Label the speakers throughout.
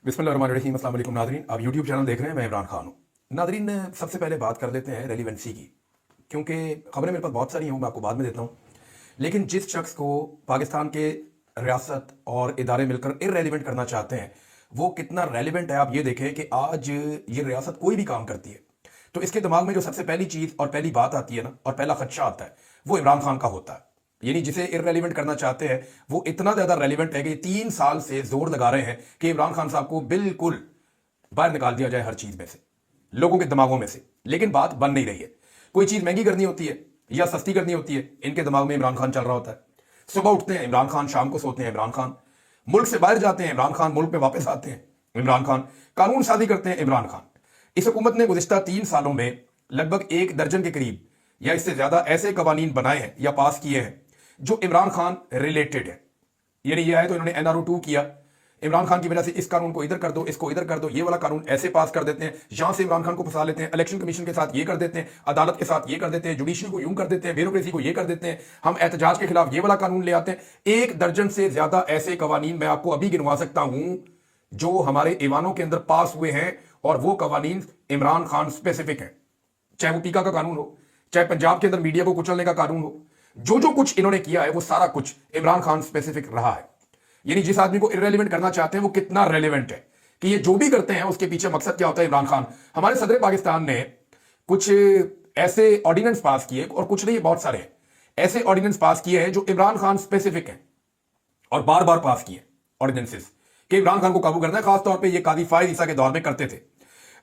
Speaker 1: बिस्मिल्लाहिर्रहमानिर्रहीम। अस्सलाम वालेकुम नाज़रीन, आप यूट्यूब चैनल देख रहे हैं, मैं इमरान खान हूँ। नाज़रीन, सबसे पहले बात कर लेते हैं रेलिवेंसी की, क्योंकि खबरें मेरे पास बहुत सारी हैं, मैं आपको बाद में देता हूँ। लेकिन जिस शख्स को पाकिस्तान के रियासत और इदारे मिलकर इररेलिवेंट करना चाहते हैं, वो कितना रेलिवेंट है आप ये देखें कि आज ये रियासत कोई भी काम करती है तो इसके दिमाग में जो सबसे पहली चीज़ और पहली बात आती है ना, और पहला खदशा आता है, वो इमरान खान का होता है। यानी जिसे इररेलिवेंट करना चाहते हैं वो इतना ज्यादा रेलिवेंट है कि 3 साल से जोर लगा रहे हैं कि इमरान खान साहब को बिल्कुल बाहर निकाल दिया जाए हर चीज में से, लोगों के दिमागों में से। लेकिन बात बन नहीं रही है। कोई चीज महंगी करनी होती है या सस्ती करनी होती है, इनके दिमाग में इमरान खान चल रहा होता है। सुबह उठते हैं इमरान खान, शाम को सोते हैं इमरान खान, मुल्क से बाहर जाते हैं इमरान खान, मुल्क में वापस आते हैं इमरान खान, कानून साजी करते हैं इमरान खान। इस हुकूमत ने गुज़िश्ता 3 सालों में लगभग 1 दर्जन के करीब या इससे ज्यादा ऐसे कवानीन बनाए हैं या पास किए हैं जो इमरान खान रिलेटेड है। यानी ये है तो इन्होंने NRO 2 किया, इमरान खान की वजह से इस कानून को इधर कर दो, इसको इधर कर दो, ये वाला कानून ऐसे पास कर देते हैं, यहां से इमरान खान को फंसा लेते हैं, इलेक्शन कमीशन के साथ ये कर देते हैं, अदालत के साथ ये कर देते हैं, जुडिशरी को यूं कर देते हैं, ब्यूरोक्रेसी को ये कर देते हैं, हम एहतजाज के खिलाफ ये वाला कानून ले आते हैं। 1 दर्जन से ज्यादा ऐसे कवानीन मैं आपको अभी गिनवा सकता हूं जो हमारे ईवानों के अंदर पास हुए हैं, और वो कवानीन इमरान खान स्पेसिफिक है। चाहे वो पीका का कानून हो, चाहे पंजाब के अंदर मीडिया को कुचलने का कानून हो, जो जो कुछ इन्होंने किया है वो सारा कुछ इमरान खान स्पेसिफिक रहा है। यानी जिस आदमी को इररेलेवेंट करना चाहते हैं वो कितना रेलेवेंट है कि ये जो भी करते हैं उसके पीछे मकसद क्या होता है। इमरान खान, हमारे सदर पाकिस्तान ने कुछ ऐसे ऑर्डिनेंस पास किए, और कुछ नहीं बहुत सारे ऐसे ऑर्डिनेंस पास किए हैं जो इमरान खान स्पेसिफिक हैं, और बार बार पास किए ऑर्डिनेंसेस कि इमरान खान को काबू करना है। खासतौर पर यह कादी फायद ईसा के दौर में करते थे।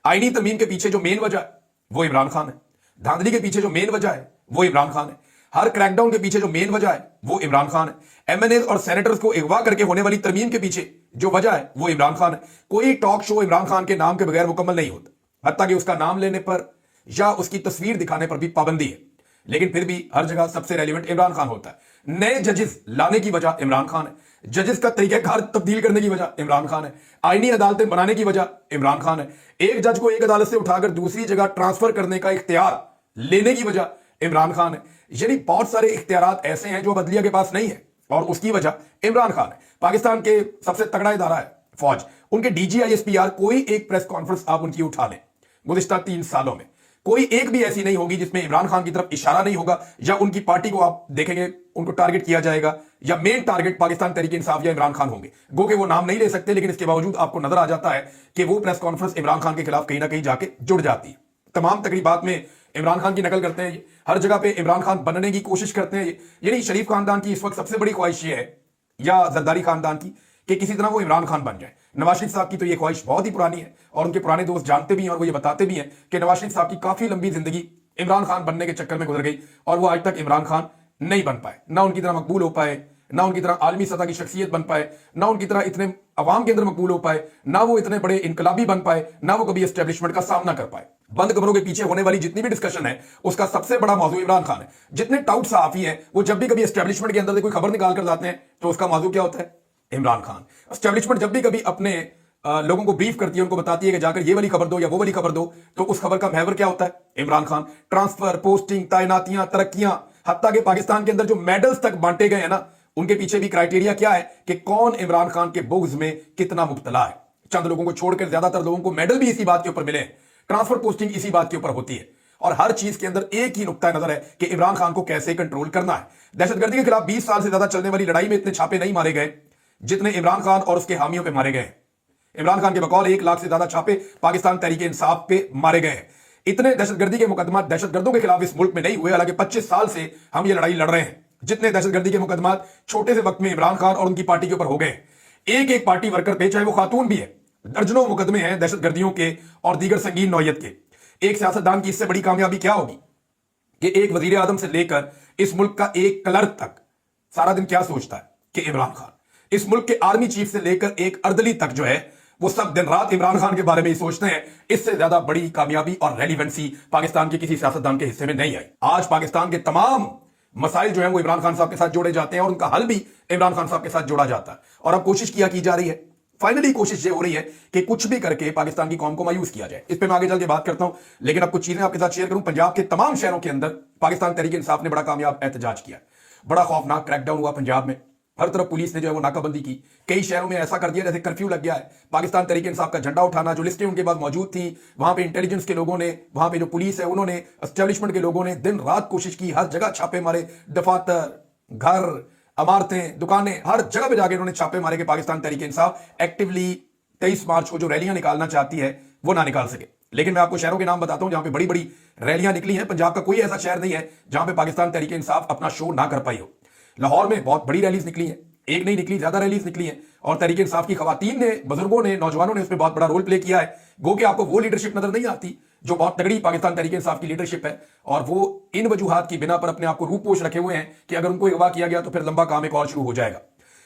Speaker 1: आईनी तरमीम के पीछे जो मेन वजह है वो इमरान खान है, धांधली के पीछे जो मेन वजह है वो इमरान खान है, हर क्रैकडाउन के पीछे जो मेन वजह है वो इमरान खान है, MNAs और सेनेटर्स को अगवा करके होने वाली तरमीम के पीछे जो वजह है वो इमरान खान है। कोई टॉक शो इमरान खान के नाम के बगैर मुकम्मल नहीं होता, हत्ता कि उसका नाम लेने पर या उसकी तस्वीर दिखाने पर भी पाबंदी है, लेकिन फिर भी हर जगह सबसे रेलिवेंट इमरान खान होता है। नए जजेस लाने की वजह इमरान खान है, जजेस का तरीकाकार तब्दील करने की वजह इमरान खान है, आईनी अदालतें बनाने की वजह इमरान खान है, एक जज को एक अदालत से उठाकर दूसरी जगह ट्रांसफर करने का इख्तियार लेने की वजह इमरान खान है। यानी बहुत सारे इख्तियारात ऐसे हैं जो बदलिया के पास नहीं है, और उसकी वजह इमरान खान है। पाकिस्तान के सबसे तगड़ा इदारा है फौज, उनके DG ISPR, कोई एक प्रेस कॉन्फ्रेंस आप उनकी उठा लें गुज़िश्ता 3 सालों में, कोई एक भी ऐसी नहीं होगी जिसमें इमरान खान की तरफ इशारा नहीं होगा, या उनकी पार्टी को आप देखेंगे उनको टारगेट किया जाएगा, या मेन टारगेट पाकिस्तान तहरीक इंसाफ या इमरान खान होंगे। गो के वो नाम नहीं ले सकते, लेकिन इसके बावजूद आपको नजर आ जाता है कि वो प्रेस कॉन्फ्रेंस इमरान खान के खिलाफ कहीं ना कहीं जाके जुड़ जाती है। तमाम तकरीबात में इमरान खान की नकल करते हैं, हर जगह पे इमरान खान बनने की कोशिश करते हैं। यानी शरीफ खानदान की इस वक्त सबसे बड़ी ख्वाहिश ये है, या जरदारी खानदान की, कि किसी तरह वो इमरान खान बन जाए। नवाज शरीफ साहब की तो ये ख्वाहिश बहुत ही पुरानी है, और उनके पुराने दोस्त जानते भी हैं, और वो ये बताते भी हैं कि नवाज शरीफ साहब की काफी लंबी जिंदगी इमरान खान बनने के चक्कर में गुजर गई, और वो आज तक इमरान खान नहीं बन पाए, ना उनकी तरह मकबूल हो पाए, ना उनकी तरह आलमी सतह की शख्सियत बन पाए, ना उनकी तरह इतने अवाम के अंदर मकबूल हो पाए, ना वो इतने बड़े इनकलाबी बन पाए, ना वो कभी एस्टेब्लिशमेंट का सामना कर पाए। बंद कमरों के पीछे होने वाली जितनी भी डिस्कशन है उसका सबसे बड़ा मौजू इमरान खान है। जितने टाउट सहाफी हैं वो जब भी कभी एस्टेब्लिशमेंट के अंदर से कोई खबर निकाल कर जाते हैं तो उसका मौजू क्या होता है? इमरान खान। एस्टेब्लिशमेंट जब भी कभी अपने लोगों को ब्रीफ करती है, उनको बताती है कि जाकर ये वाली खबर दो या वो वाली खबर दो, तो उस खबर का महवर क्या होता है? इमरान खान। ट्रांसफर, पोस्टिंग, तैनातियां, तरक्कियां, हत्ता के पाकिस्तान के अंदर जो मेडल्स तक बांटे गए हैं ना, उनके पीछे भी क्राइटेरिया क्या है कि कौन इमरान खान के बुग्ज में कितना मुब्तला है। चंद लोगों को छोड़कर ज्यादातर लोगों को मेडल भी इसी बात के ऊपर मिले, ट्रांसफर पोस्टिंग इसी बात के ऊपर होती है, और हर चीज के अंदर एक ही नुक्ता नजर है कि इमरान खान को कैसे कंट्रोल करना है। दहशतगर्दी के खिलाफ 20 साल से ज्यादा चलने वाली लड़ाई में इतने छापे नहीं मारे गए जितने इमरान खान और उसके हामियों पे मारे गए। इमरान खान के बकौल 1 लाख से ज्यादा छापे पाकिस्तान तहरीक इंसाफ पे मारे गए। इतने दहशतगर्दी के मुकदमा दहशतगर्दों के खिलाफ इस मुल्क में नहीं हुए, हालांकि 25 साल से हम ये लड़ाई लड़ रहे हैं। जितने दहशतगर्दी के मुकदमा छोटे से वक्त में इमरान खान और उनकी पार्टी के ऊपर हो गए, एक एक पार्टी वर्कर पे, चाहे वो खातून भी है, दर्जनों मुकदमे हैं दहशतगर्दियों के और दीगर संगीन नौयत के। एक सियासतदान की इससे बड़ी कामयाबी क्या होगी कि एक वजीर आजम से लेकर इस मुल्क का एक क्लर्क तक सारा दिन क्या सोचता है कि इमरान खान। इस मुल्क के आर्मी चीफ से लेकर एक अर्दली तक जो है वो सब दिन रात इमरान खान के बारे में ही सोचते हैं। इससे ज्यादा बड़ी कामयाबी और रेलिवेंसी पाकिस्तान के किसी सियासतदान के हिस्से में नहीं आई। आज पाकिस्तान के तमाम मसाइल जो है वो इमरान खान साहब के साथ जोड़े जाते हैं, और उनका हल भी इमरान खान साहब के साथ जोड़ा जाता है। और अब कोशिश किया की जा रही है, फाइनली कोशिश ये हो रही है कि कुछ भी करके पाकिस्तान की कौम को मायूस किया जाए। इस पे मैं आगे चल के बात करता हूं, लेकिन अब कुछ चीजें आपके साथ शेयर करूं। पंजाब के तमाम शहरों के अंदर पाकिस्तान तहरीक इंसाफ ने बड़ा कामयाब एहतजाज किया, बड़ा खौफनाक क्रैकडाउन हुआ पंजाब में। हर तरफ पुलिस ने जो है वो नाकाबंदी की, कई शहरों में ऐसा कर दिया जैसे कर्फ्यू लग गया है। पाकिस्तान तहरीक इंसाफ का झंडा उठाना, जो लिस्टें उनके पास मौजूद थी, वहां पे इंटेलिजेंस के लोगों ने, वहां पे जो पुलिस है उन्होंने, एस्टेब्लिशमेंट के लोगों ने दिन रात कोशिश की, हर जगह छापे मारे, दफातर, घर, इमारतें, दुकानें, हर जगह पे जाके उन्होंने छापे मारे कि पाकिस्तान तहरीक इंसाफ एक्टिवली 23 मार्च को जो रैलियां निकालना चाहती है वो ना निकाल सके। लेकिन मैं आपको शहरों के नाम बताता हूं जहां पे बड़ी बड़ी रैलियां निकली हैं। पंजाब का कोई ऐसा शहर नहीं है जहां पे पाकिस्तान तहरीक इंसाफ अपना शो ना कर पाई हो। लाहौर में बहुत बड़ी रैलीज निकली हैं, एक नहीं निकली, ज्यादा रैलीज निकली हैं, और तहरीक इंसाफ की खवातीन ने, बुजुर्गों ने, नौजवानों ने उसमें बहुत बड़ा रोल प्ले किया है। गो कि आपको वो लीडरशिप नजर नहीं आती जो बहुत तगड़ी पाकिस्तान तहरीक इंसाफ की लीडरशिप है, और वो इन वजूहात की बिना पर अपने आप को रूपोश रखे हुए हैं कि अगर उनको अगवा किया गया तो फिर लंबा काम एक और शुरू हो जाएगा।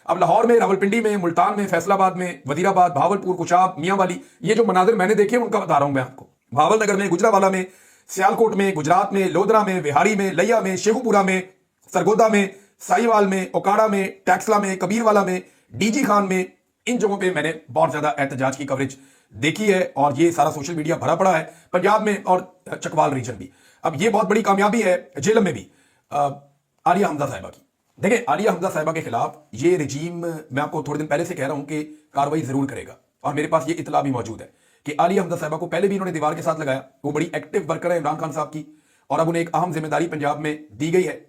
Speaker 1: अब लाहौर में, रावलपिंडी में, मुल्तान में, फैसलाबाद में, वजीराबाद, भावलपुर, कुचाब, मियांवाली, ये जो मनाजिर मैंने देखे उनका बता रहा हूं मैं आपको। भावल नगर में, गुजरावाला में, सियालकोट में, गुजरात में, लोधरा में, विहारी में, लैया में, शेखुपुरा में, सरगोदा में, साहिवाल में, ओकाड़ा में, टैक्सला में, कबीरवाला में, डीजी खान में, इन जगहों पे मैंने बहुत ज्यादा एहतजाज की कवरेज देखी है, और ये सारा सोशल मीडिया भरा पड़ा है। पंजाब में और चकवाल रीजन भी। अब ये बहुत बड़ी कामयाबी है जेलम में भी आलिया हमजा साहिबा की। देखिए, आलिया हमजा साहिबा के खिलाफ ये रजीम, मैं आपको थोड़े दिन पहले से कह रहा हूं कि कार्रवाई जरूर करेगा, और मेरे पास ये इतला भी मौजूद है कि आलिया हमजा साहिबा को पहले भी इन्होंने दीवार के साथ लगाया। वो बड़ी एक्टिव वर्कर है इमरान खान साहब की, और अब उन्हें एक अहम जिम्मेदारी पंजाब में दी गई है,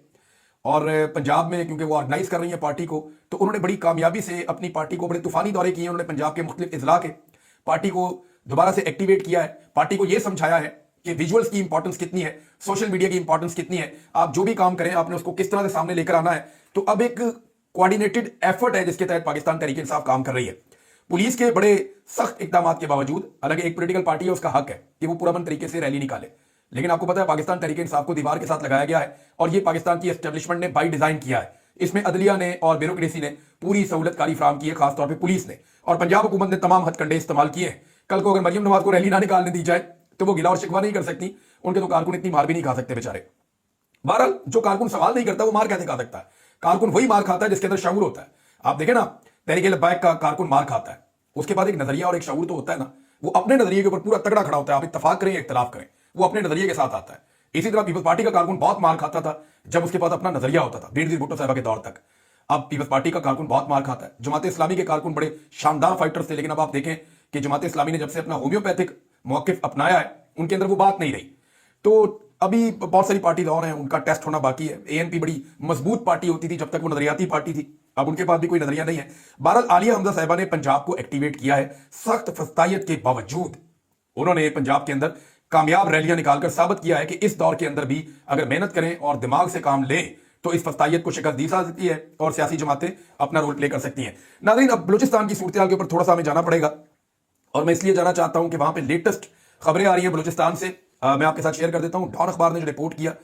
Speaker 1: और पंजाब में क्योंकि वो ऑर्गेनाइज कर रही है पार्टी को, तो उन्होंने बड़ी कामयाबी से अपनी पार्टी को, बड़े तूफानी दौरे किए उन्होंने पंजाब के मुख्तलिफ इजला के, पार्टी को दोबारा से एक्टिवेट किया है, पार्टी को यह समझाया है कि विजुअल्स की इंपॉर्टेंस कितनी है, सोशल मीडिया की इंपॉर्टेंस कितनी है, आप जो भी काम करें आपने उसको किस तरह से सामने लेकर आना है। तो अब एक कोऑर्डिनेटेड एफर्ट है जिसके तहत पाकिस्तान तहरीक इंसाफ काम कर रही है। पुलिस के बड़े सख्त इकदाम के बावजूद, हालांकि एक पॉलिटिकल पार्टी है, उसका हक है कि वो पुरअमन तरीके से रैली निकाले, लेकिन आपको पता है पाकिस्तान तहरीक इंसाफ को दीवार के साथ लगाया गया है, और ये पाकिस्तान की एस्टेब्लिशमेंट ने बाई डिजाइन किया है। इसमें अदलिया ने और ब्यूरोक्रेसी ने पूरी सहूलतकारी फराम की है, खासतौर पर पुलिस ने, और पंजाब हुकूमत ने तमाम हथकंडे इस्तेमाल किए हैं। कल को अगर मरियम नवाज को रैली ना निकालने दी जाए तो वो गिला और शिकवा नहीं कर सकती, उनके तो कारकुन इतनी मार भी नहीं खा सकते बेचारे। बहरहाल, जो कारकुन सवाल नहीं करता वो मार कैसे खा सकता है? कारकुन वही मार खाता है जिसके अंदर शऊर होता है। आप देखें ना, तहरीक लब्बैक का कारकुन मार खाता है, उसके बाद एक नजरिया और एक शऊर तो होता है ना, वो अपने नजरिए के ऊपर पूरा तगड़ा खड़ा होता है। आप इत्तफाक करें या इख्तलाफ करें, वो अपने नजरिए के साथ आता है। इसी तरह पीपल्स पार्टी का कारकुन बहुत मार खाता था जब उसके पास अपना नजरिया होता था, बेनजीर भुट्टो साहबा के दौर तक। अब पीपल्स पार्टी का कारकुन बहुत मार खाता है। जमात इस्लामी के कारकुन बड़े शानदार फाइटर्स थे, लेकिन अब आप देखें कि जमात इस्लामी ने जब से अपना होम्योपैथिक मौकिफ अपनाया है, उनके अंदर वो बात नहीं रही। तो अभी बहुत सारी पार्टी और हैं, उनका टेस्ट होना बाकी है। एएनपी बड़ी मजबूत पार्टी होती थी जब तक वो नजरियाती पार्टी थी, अब उनके पास भी कोई नजरिया नहीं है। बहरहाल, आलिया हमजा साहिबा ने पंजाब को एक्टिवेट किया है। सख्त फस्तायत के बावजूद उन्होंने पंजाब के अंदर कामयाब रैलियां निकालकर साबित किया है कि इस दौर के अंदर भी अगर मेहनत करें और दिमाग से काम लें तो इस फस्तायत को शिकस्त दी जा सकती है, और सियासी जमातें अपना रोल प्ले कर सकती हैं। नाज़रीन, अब बलूचिस्तान की सूरत हाल के ऊपर थोड़ा सा हमें जाना पड़ेगा, और मैं इसलिए जाना चाहता हूं कि वहां पे लेटेस्ट खबरें आ रही हैं बलूचिस्तान से। मैं आपके साथ शेयर कर देता हूं। डॉन अखबार ने जो रिपोर्ट किया,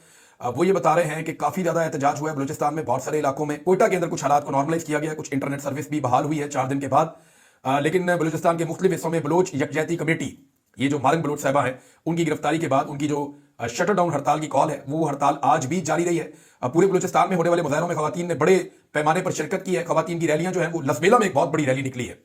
Speaker 1: वो ये बता रहे हैं कि काफी ज्यादा एहतजाज हुआ है बलूचिस्तान में, बहुत सारे इलाकों में। कोयटा के अंदर कुछ हालात को नॉर्मलाइज किया गया, कुछ इंटरनेट सर्विस भी बहाल हुई है 4 दिन के बाद, लेकिन बलूचिस्तान के मुख्तलिफ हिस्सों में बलोच यकजहती कमेटी, ये जो मारंग बलोच साहिबा है, उनकी गिरफ्तारी के बाद उनकी जो शटर डाउन हड़ताल की कॉल है, वो हड़ताल आज भी जारी रही है। पूरे बलूचिस्तान में होने वाले मुजाहरों में खवातीन ने बड़े पैमाने पर शिरकत की है। खवातीन की रैलियां जो है वो लसबेला में एक बहुत बड़ी रैली निकली है,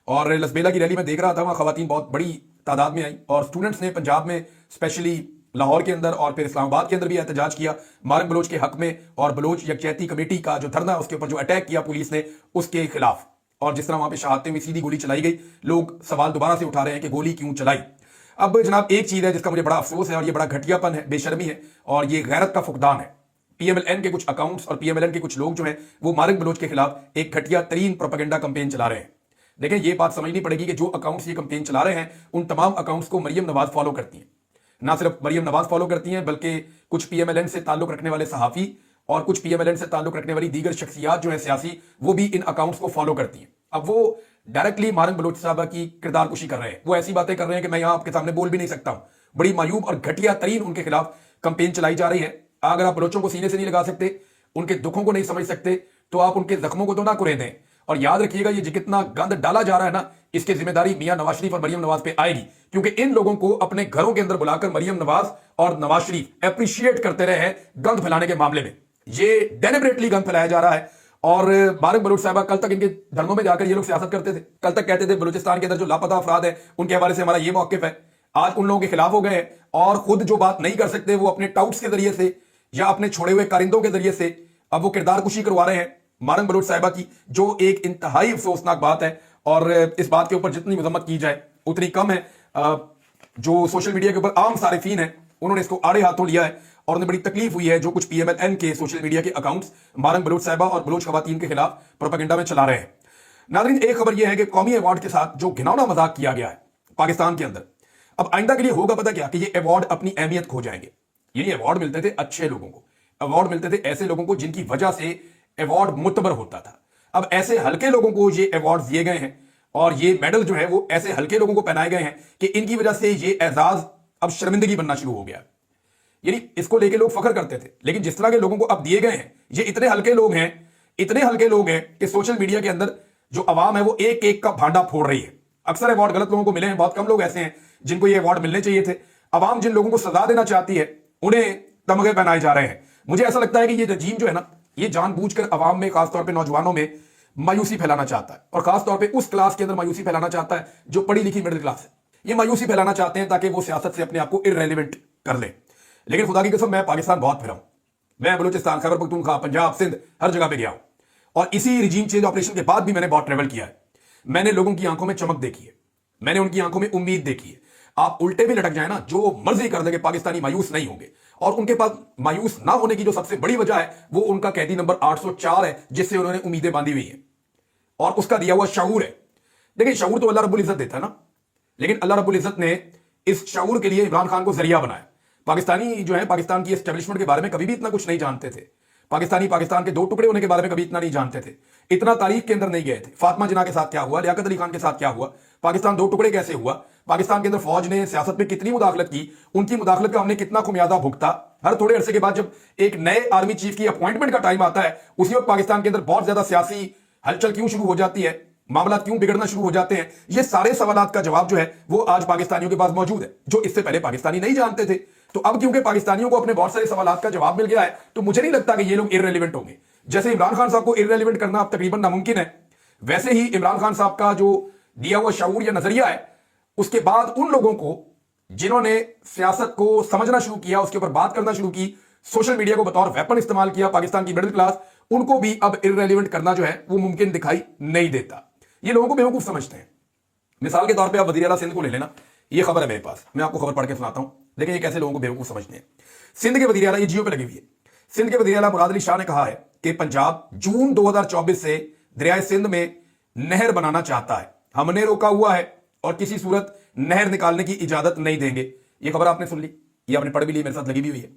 Speaker 1: और लसबेला की रैली में देख रहा था, वहां खवातीन बहुत बड़ी तादाद में आई, और स्टूडेंट्स ने पंजाब में स्पेशली लाहौर के अंदर और फिर इस्लामाबाद के अंदर भी एहतजाज किया मारंग बलोच के हक में, और बलोच यकजहती कमेटी का जो धरना, उसके ऊपर जो अटैक किया पुलिस ने, उसके खिलाफ। और जिस तरह वहां पे शहादतें हुई, सीधी गोली चलाई गई, लोग सवाल दोबारा से उठा रहे हैं कि गोली क्यों चलाई। अब जनाब, एक चीज है जिसका मुझे बड़ा अफसोस है, और ये बड़ा घटियापन है, बेशर्मी है, और ये गैरत का फुकदान है। पीएमएलएन के कुछ अकाउंट्स और पीएमएलएन के कुछ लोग जो हैं वो मारंग बलोच के खिलाफ एक घटिया तरीन प्रोपेगेंडा कैंपेन चला रहे हैं। देखें, ये बात समझनी पड़ेगी कि जो अकाउंट्स ये कैंपेन चला रहे हैं, उन तमाम अकाउंट्स को मरियम नवाज फॉलो करती हैं। ना सिर्फ मरियम नवाज फॉलो करती हैं, बल्कि कुछ पीएमएलएन से ताल्लुक रखने वाले सहाफी और कुछ पीएमएलएन से ताल्लुक रखने वाली दीगर शख्सियात जो है सियासी, वो भी इन अकाउंट्स को फॉलो करती हैं। अब वो डायरेक्टली मारंग बलोच साहबा की किरदार कुशी कर रहे हैं, वो ऐसी बातें कर रहे हैं कि मैं यहां आपके सामने बोल भी नहीं सकता हूं। बड़ी मायूब और घटिया तरीन उनके खिलाफ कैंपेन चलाई जा रही है। अगर आप बलोचों को सीने से नहीं लगा सकते, उनके दुखों को नहीं समझ सकते, तो आप उनके जख्मों को तो ना कुरें दें। और याद रखिएगा, ये कितना गंद डाला जा रहा है ना, इसकी जिम्मेदारी मियां नवाज शरीफ और मरियम नवाज पे आएगी, क्योंकि इन लोगों को अपने घरों के अंदर बुलाकर मरियम नवाज और नवाज शरीफ अप्रिशिएट करते रहे हैं गंद फैलाने के मामले में। ये डेलिबरेटली गंद फैलाया जा रहा है। और मारंग बलोच साहबा, कल तक इनके धर्मों में जाकर ये लोग सियासत करते थे, कल तक कहते थे बलूचिस्तान के अंदर जो लापता अफराद है उनके हवाले से हमारा ये मौकिफ है। आज उन लोगों के खिलाफ हो गए हैं, और खुद जो बात नहीं कर सकते वो अपने टाउट्स के जरिए से या अपने छोड़े हुए कारिंदों के जरिए से अब वो किरदार कुशी करवा रहे हैं। मारंग बलोच साहिबा की, जो एक इंतहाई अफसोसनाक बात है। और इस बात के ऊपर जितनी मजम्मत की जाए उतनी कम है। जो सोशल मीडिया के ऊपर आम सारिफीन है उन्होंने इसको आड़े हाथों लिया है और उन्हें बड़ी तकलीफ हुई है जो कुछ PMLN के सोशल मीडिया के अकाउंट्स मारंग बलोच साहिबा और बलोच खवातीन के खिलाफ प्रोपेगेंडा में चला रहे हैं। नाज़रीन, एक खबर यह है कि कौमी अवार्ड के साथ जो घिनौना मजाक किया गया है पाकिस्तान के अंदर, अब आइंदा के लिए होगा पता क्या, कि ये अवार्ड अपनी अहमियत खो जाएंगे। ये अवार्ड मिलते थे अच्छे लोगों को, अवार्ड मिलते थे ऐसे लोगों को जिनकी वजह से अवार्ड मुतबर होता था। अब ऐसे हल्के लोगों को ये अवार्ड दिए गए हैं और ये मेडल जो है वो ऐसे हल्के लोगों को पहनाए गए हैं कि इनकी वजह से ये एजाज अब शर्मिंदगी बनना शुरू हो गया। यानी इसको लेके लोग फख्र करते थे, लेकिन जिस तरह के लोगों को अब दिए गए हैं, ये इतने हल्के लोग हैं, इतने हल्के लोग हैं कि सोशल मीडिया के अंदर जो अवाम है वो एक एक का भांडा फोड़ रही है। अक्सर अवार्ड गलत लोगों को मिले हैं, बहुत कम लोग ऐसे हैं जिनको ये अवार्ड मिलने चाहिए थे। अवाम जिन लोगों को सजा देना चाहती है उन्हें तमगे पहनाए जा रहे हैं। मुझे ऐसा लगता है कि ये रजीम जो है ना, ये जानबूझकर अवाम में, खासतौर पर नौजवानों में मायूसी फैलाना चाहता है और खासतौर पर उस क्लास के अंदर मायूसी फैलाना चाहता है जो पढ़ी लिखी मिडिल क्लास है। ये मायूसी फैलाना चाहते हैं ताकि वो सियासत से अपने आप को इररेलेवेंट कर ले। लेकिन खुदा की कसम, मैं पाकिस्तान बहुत फिरा हूं। मैं बलूचिस्तान, खैबर पख्तूनख्वा, पंजाब, सिंध, हर जगह पे गया हूं और इसी रिजीम चेंज ऑपरेशन के बाद भी मैंने बहुत ट्रेवल किया है। मैंने लोगों की आंखों में चमक देखी है, मैंने उनकी आंखों में उम्मीद देखी है। आप उल्टे भी लटक जाए ना, जो मर्जी कर देंगे, पाकिस्तानी मायूस नहीं होंगे। और उनके पास मायूस ना होने की जो सबसे बड़ी वजह है वो उनका कैदी नंबर 804 है, जिससे उन्होंने उम्मीदें बांधी हुई हैं और उसका दिया हुआ शऊर है। देखिए, शऊर तो अल्लाह रब्बुल इज्जत देता है ना, लेकिन अल्लाह रब्बुल इज्जत ने इस शऊर के लिए इमरान खान को जरिया बनाया। पाकिस्तानी जो है, पाकिस्तान की एस्टेब्लिशमेंट के बारे में कभी भी इतना कुछ नहीं जानते थे। पाकिस्तान के दो टुकड़े होने के बारे में कभी इतना नहीं जानते थे, इतना तारीख के अंदर नहीं गए थे। फातिमा जिन्ना के साथ क्या हुआ, लियाकत अली खान के साथ क्या हुआ, पाकिस्तान दो टुकड़े कैसे हुआ, पाकिस्तान के अंदर फौज ने सियासत में कितनी मुदाखलत की, उनकी मुदाखलत का हमने कितना खुमियाजा भुगता। हर थोड़े अरसे के बाद जब एक नए आर्मी चीफ की अपॉइंटमेंट का टाइम आता है, उसी वक्त पाकिस्तान के अंदर बहुत ज्यादा सियासी हलचल क्यों शुरू हो जाती है, मामला क्यों बिगड़ना शुरू हो जाते हैं। ये सारे सवालात का जवाब जो है वो आज पाकिस्तानियों के पास मौजूद है, जो इससे पहले पाकिस्तानी नहीं जानते थे। तो अब क्योंकि पाकिस्तानियों को अपने बहुत सारे सवालात का जवाब मिल गया है, तो मुझे नहीं लगता कि ये लोग इररेलेवेंट होंगे। जैसे इमरान खान साहब को इररेलेवेंट करना अब तकरीबन नामुमकिन है, वैसे ही इमरान खान साहब का जो दिया हुआ शऊर या नजरिया है, उसके बाद उन लोगों को जिन्होंने सियासत को समझना शुरू किया, उसके ऊपर बात करना शुरू की, सोशल मीडिया को बतौर वेपन इस्तेमाल किया, पाकिस्तान की मिडिल क्लास, उनको भी अब इररेलेवेंट करना जो है वो मुमकिन दिखाई नहीं देता। ये लोगों को बेवकूफ समझते हैं। मिसाल के तौर पे आप वज़ीर आला सिंध को ले लेना, ये खबर है मेरे पास, मैं आपको खबर पढ़ के सुनाता हूं, लेकिन ये कैसे लोगों को बेवकूफ समझते हैं। सिंध के वज़ीर आला, ये जियो पे लगी हुई है, सिंध के वज़ीर आला मुराद अली शाह ने कहा है कि पंजाब जून 2024 से दरियाए सिंध में नहर बनाना चाहता है। हमने रोका हुआ है और किसी सूरत नहर निकालने की इजाजत नहीं देंगे। ये खबर आपने सुन ली, ये आपने पढ़ भी ली, मेरे साथ लगी भी हुई है।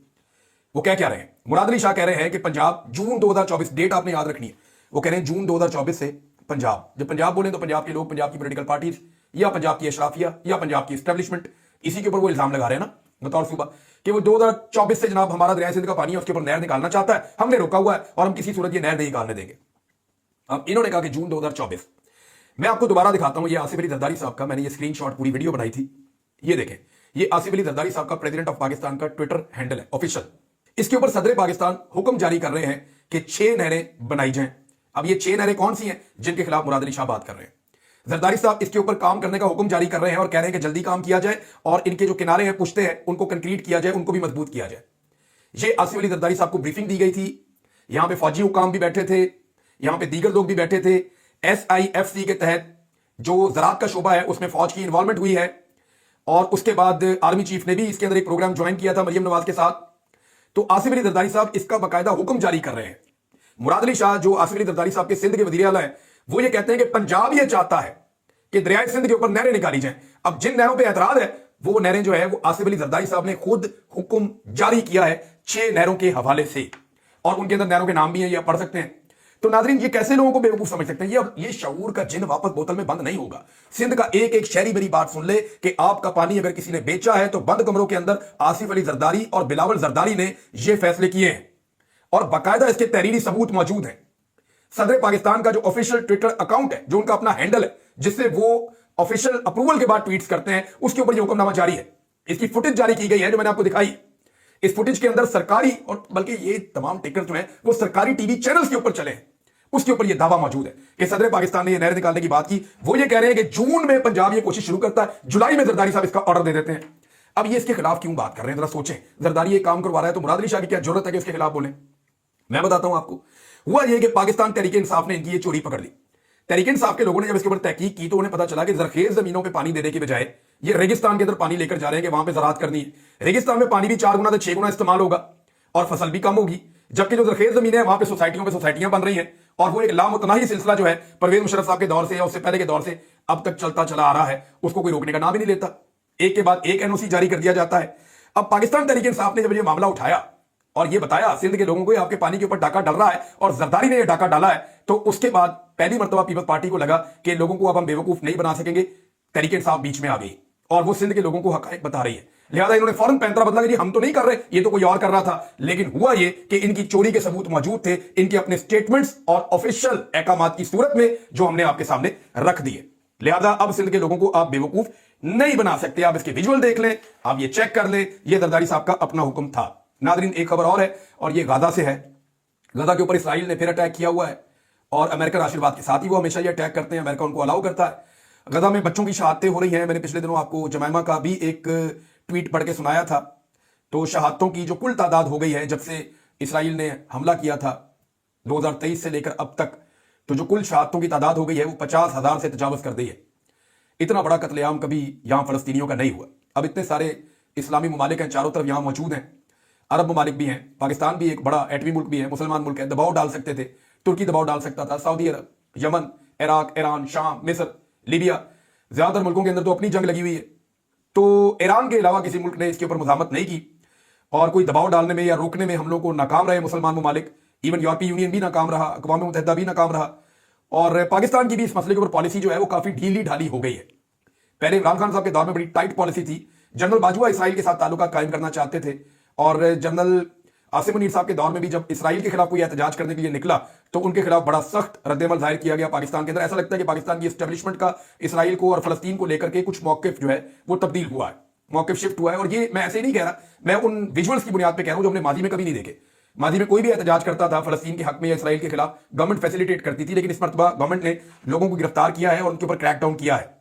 Speaker 1: वो क्या कह रहे हैं, मुराद अली शाह कह रहे हैं कि पंजाब जून 2024, डेट आपने याद रखनी है, वो कह रहे हैं जून 2024 से पंजाब, जब पंजाब बोले तो पंजाब के लोग, पंजाब की पॉलिटिकल पार्टीज या पंजाब की अशराफिया या पंजाब की एस्टेब्लिशमेंट, इसी के ऊपर वो इल्जाम लगा रहे हैं ना बतौर सूबा कि वो 2024 से जनाब हमारा दरिया सिंध का पानी है, उसके ऊपर नहर निकालना चाहता है, हमने रोका हुआ है और हम किसी सूरत ये नहर नहीं निकालने देंगे। अब इन्होंने कहा कि जून 2024, मैं आपको दोबारा दिखाता हूं, ये आसिफ अली जरदारी साहब का, मैंने ये स्क्रीनशॉट पूरी वीडियो बनाई थी, ये देखें, ये आसिफ अली जरदारी साहब का प्रेसिडेंट ऑफ पाकिस्तान का ट्विटर हैंडल है ऑफिशियल। इसके ऊपर सदर पाकिस्तान हुक्म जारी कर रहे हैं कि 6 नहरें बनाई जाएं। अब ये 6 नहरें कौन सी हैं जिनके खिलाफ मुराद अली शाह बात कर रहे हैं? जरदारी साहब इसके ऊपर काम करने का हुक्म जारी कर रहे हैं और कह रहे हैं कि जल्दी काम किया जाए और इनके जो किनारे हैं, पुश्ते हैं, उनको कंक्रीट किया जाए, उनको भी मजबूत किया जाए। ये आसिफ अली जरदारी साहब को ब्रीफिंग दी गई थी, यहां पे फौजी हुकाम भी बैठे थे, यहां पे दीगर लोग भी बैठे थे। SIFC के तहत जो ज़राअत का शोबा है उसमें फौज की इन्वॉल्वमेंट हुई है और उसके बाद आर्मी चीफ ने भी इसके अंदर एक प्रोग्राम ज्वाइन किया था मरियम नवाज के साथ। तो आसिफ अली जरदारी साहब इसका बाकायदा हुक्म जारी कर रहे हैं। मुराद अली शाह जो आसिफ अली जरदारी साहब के सिंध के वज़ीर आला है, वो ये कहते हैं कि पंजाब ये चाहता है कि दरियाए सिंध के ऊपर नहरें निकाली जाएं। अब जिन नहरों पे एतराज है वो नहरें जो है वो आसिफ अली जरदारी साहब ने खुद हुक्म जारी किया है 6 नहरों के हवाले से, और उनके अंदर नहरों के नाम भी हैं, ये आप पढ़ सकते हैं। तो नाजरीन, ये कैसे लोगों को बेवकूफ समझ सकते हैं? ये शऊर का जिन वापस बोतल में बंद नहीं होगा। सिंध का एक एक शहरी मेरी बात सुन ले कि आपका पानी अगर किसी ने बेचा है तो बंद कमरों के अंदर आसिफ अली जरदारी और बिलावल जरदारी ने ये फैसले किए हैं और बाकायदा इसके तहरीरी सबूत मौजूद हैं। सदर पाकिस्तान का जो ऑफिशियल ट्विटर अकाउंट है, जो उनका अपना हैंडल है, जिससे वो ऑफिशियल अप्रूवल के बाद ट्वीट्स करते हैं, उसके ऊपर ये हुक्मनामा जारी है। इसकी फुटेज जारी की गई है जो मैंने आपको दिखाई। इस फुटेज के अंदर सरकारी, और बल्कि ये तमाम टिकर जो है वो सरकारी टीवी चैनल्स के ऊपर चले हैं, उसके ऊपर ये दावा मौजूद है कि सदर पाकिस्तान ने ये नहर निकालने की बात की। वो ये कह रहे हैं कि जून में पंजाब ये कोशिश शुरू करता है, जुलाई में जरदारी साहब इसका ऑर्डर दे देते हैं। अब ये इसके खिलाफ क्यों बात कर रहे हैं, जरा सोचें। जरदारी ये काम करवा रहा है तो मुराद अली शाह की क्या जरूरत है कि इसके खिलाफ बोले? मैं बताता हूं आपको। हुआ ये कि पाकिस्तान तहरीक इंसाफ ने इनकी ये चोरी पकड़ ली। तहरीक इंसाफ के लोगों ने जब इसके ऊपर तहकीक की तो उन्हें पता चला कि जरखेज जमीनों पे पानी देने की बजाय ये रेगिस्तान के अंदर पानी लेकर जा रहे हैं कि वहां पे ज़राअत करनी है। रेगिस्तान में पानी भी 4 गुना से 6 गुना इस्तेमाल होगा और फसल भी कम होगी, जबकि जो जरखेज जमीन है वहां पे सोसाइटियां बन रही हैं और वो एक लामुतनाही सिलसिला जो है परवेज मुशर्रफ साहब के दौर से या उससे पहले के दौर से अब तक चलता चला आ रहा है, उसको कोई रोकने का नाम ही नहीं लेता। एक के बाद एक एनओसी जारी कर दिया जाता है। अब पाकिस्तान तहरीक इंसाफ ने जब ये मामला उठाया और ये बताया सिंध के लोगों को आपके पानी के ऊपर डाका डल रहा है और जरदारी ने ये डाका डाला है, तो उसके बाद पहली मर्तबा पीपल्स पार्टी को लगा कि लोगों को अब हम बेवकूफ नहीं बना सकेंगे। तहरीक इंसाफ बीच में आ गई और वो सिंध के लोगों को हकायक बता रही है। लिहाजा इन्होंने फौरन पैंतरा बदला कि जी हम तो नहीं कर रहे, ये तो कोई और कर रहा था। लेकिन हुआ ये कि इनकी चोरी के सबूत मौजूद थे, इनके अपने स्टेटमेंट्स और ऑफिशियल अहकामात की सूरत में जो हमने आपके सामने रख दिए। लिहाजा अब सिंध के लोगों को आप बेवकूफ नहीं बना सकते। आप इसके विजुअल देख लें, आप ये चेक कर लें, ये जरदारी साहब का अपना हुक्म था। नादरीन, एक खबर और है और ये गाजा से है। गाजा के ऊपर इसराइल ने फिर अटैक किया हुआ है और अमेरिकन आशीर्वाद के साथ ही वो हमेशा ये अटैक करते हैं, अमेरिका उनको अलाउ करता है। गाजा में बच्चों की शहादतें हो रही हैं। मैंने पिछले दिनों आपको जमैमा का भी एक ट्वीट पढ़ के सुनाया था। तो शहादतों की जो कुल तादाद हो गई है जब से इसराइल ने हमला किया था 2023 से लेकर अब तक, तो जो कुल शहादतों की तादाद हो गई है वो 50,000 से तजावज कर दी है। इतना बड़ा कत्लेआम कभी यहां फलस्तीनियों का नहीं हुआ। अब इतने सारे इस्लामी ममालिक हैं, चारों तरफ यहां मौजूद हैं, अरब ममालिक भी हैं, पाकिस्तान भी एक बड़ा एटमी मुल्क भी है, मुसलमान मुल्क है, दबाव डाल सकते थे। तुर्की दबाव डाल सकता था, सऊदी अरब, यमन, इराक, ईरान, शाम, मिस्र, लीबिया, ज्यादातर मुल्कों के अंदर तो अपनी जंग लगी हुई है। तो ईरान के अलावा किसी मुल्क ने इसके ऊपर मुज़ाहमत नहीं की और कोई दबाव डालने में या रोकने में हम लोग को नाकाम रहे मुसलमान ममालिक। इवन यूरोपीय यूनियन भी नाकाम रहा, अक़वाम मुत्तहिदा भी नाकाम रहा और पाकिस्तान की भी इस मसले के ऊपर पॉलिसी जो है वो काफी ढीली ढाली हो गई है। पहले इमरान खान साहब के दौर में बड़ी टाइट पॉलिसी थी। जनरल बाजवा इसराइल के साथ ताल्लुकात कायम करना चाहते थे और जनरल आसिम मुनीर साहब के दौर में भी जब इसराइल के खिलाफ कोई एहतजाज करने के लिए निकला तो उनके खिलाफ बड़ा सख्त रद्देमल जाहिर किया गया पाकिस्तान के अंदर। ऐसा लगता है कि पाकिस्तान की एस्टेब्लिशमेंट का इसराइल को और फलस्तीन को लेकर के कुछ मौकिफ जो है वो तब्दील हुआ है, मौकिफ शिफ्ट हुआ है। और ये मैं ऐसे ही नहीं कह रहा, मैं उन विजुअल्स की बुनियाद पर कह रहा हूं जो हमने माजी में कभी नहीं देखे। माजी में कोई भी एहतजाज करता था फलस्तीन के हक में या इसराइल के खिलाफ, गवर्नमेंट फैसिलिटेट करती थी, लेकिन इस मरतबा गवर्नमेंट ने लोगों को गिरफ्तार किया है और उनके ऊपर क्रैकडाउन किया है।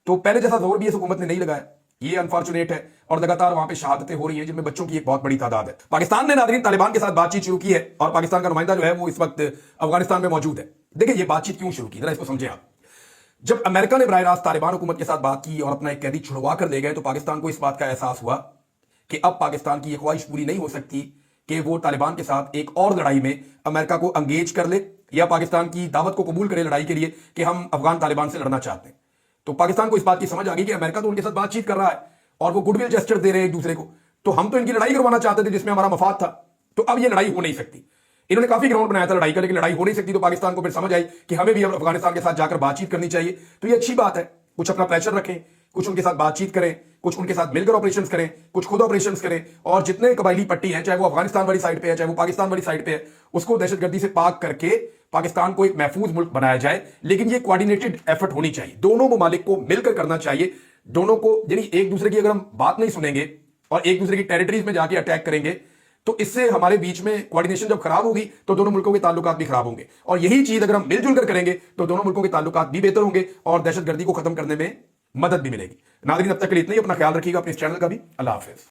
Speaker 1: तो पहले जैसा जोर भी इस हुकूमत ने नहीं लगाया, ये अनफॉर्चुनेट है और लगातार वहां पे शहादतें हो रही हैं जिनमें बच्चों की एक बहुत बड़ी तादाद है। पाकिस्तान ने नादरीन तालिबान के साथ बातचीत शुरू की है और पाकिस्तान का नुमाइंदा जो है वो इस वक्त अफगानिस्तान में मौजूद है। देखिए ये बातचीत क्यों शुरू की, जरा इसको समझें आप। जब अमेरिका ने बराह रास्त तालिबान हुकूमत के साथ बात की और अपना एक कैदी छुड़वा कर ले गए तो पाकिस्तान को इस बात का एहसास हुआ कि अब पाकिस्तान की यह ख्वाहिश पूरी नहीं हो सकती कि वो तालिबान के साथ एक और लड़ाई में अमेरिका को अंगेज कर ले या पाकिस्तान की दावत को कबूल करे लड़ाई के लिए कि हम अफगान तालिबान से लड़ना चाहते हैं। तो पाकिस्तान को इस बात की समझ आ गई कि अमेरिका तो उनके साथ बातचीत कर रहा है और वो गुडविल जेस्चर दे रहे हैं एक दूसरे को, तो हम तो इनकी लड़ाई करवाना चाहते थे जिसमें हमारा मफाद था। तो अब ये लड़ाई हो नहीं सकती। इन्होंने काफी ग्राउंड बनाया था लड़ाई का, लेकिन लड़ाई हो नहीं सकती। तो पाकिस्तान को फिर समझ आई कि हमें भी अब अफगानिस्तान के साथ जाकर बातचीत करनी चाहिए। तो ये अच्छी बात है, कुछ अपना प्रेशर रखें, कुछ उनके साथ बातचीत करें, कुछ उनके साथ मिलकर ऑपरेशंस करें, कुछ खुद ऑपरेशंस करें और जितने कबायली पट्टी है, चाहे वो अफगानिस्तान वाली साइड पे है, चाहे वो पाकिस्तान वाली साइड पे है, उसको दहशतगर्दी से पाक करके पाकिस्तान को एक महफूज मुल्क बनाया जाए। लेकिन ये कोऑर्डिनेटेड एफर्ट होनी चाहिए, दोनों ममालिक को मिलकर करना चाहिए। दोनों को, यानी एक दूसरे की अगर हम बात नहीं सुनेंगे और एक दूसरे की टेरिटरीज में जाके अटैक करेंगे तो इससे हमारे बीच में कोऑर्डिनेशन जब खराब होगी तो दोनों मुल्कों के ताल्लुकात भी खराब होंगे। और यही चीज अगर हम मिलजुल कर करेंगे तो दोनों मुल्कों के ताल्लुकात भी बेहतर होंगे और दहशतगर्दी को खत्म करने में मदद भी मिलेगी। नाज़रीन, अब तक के लिए इतना ही। अपना ख्याल रखिएगा, अपने इस चैनल का भी। अल्लाह हाफिज।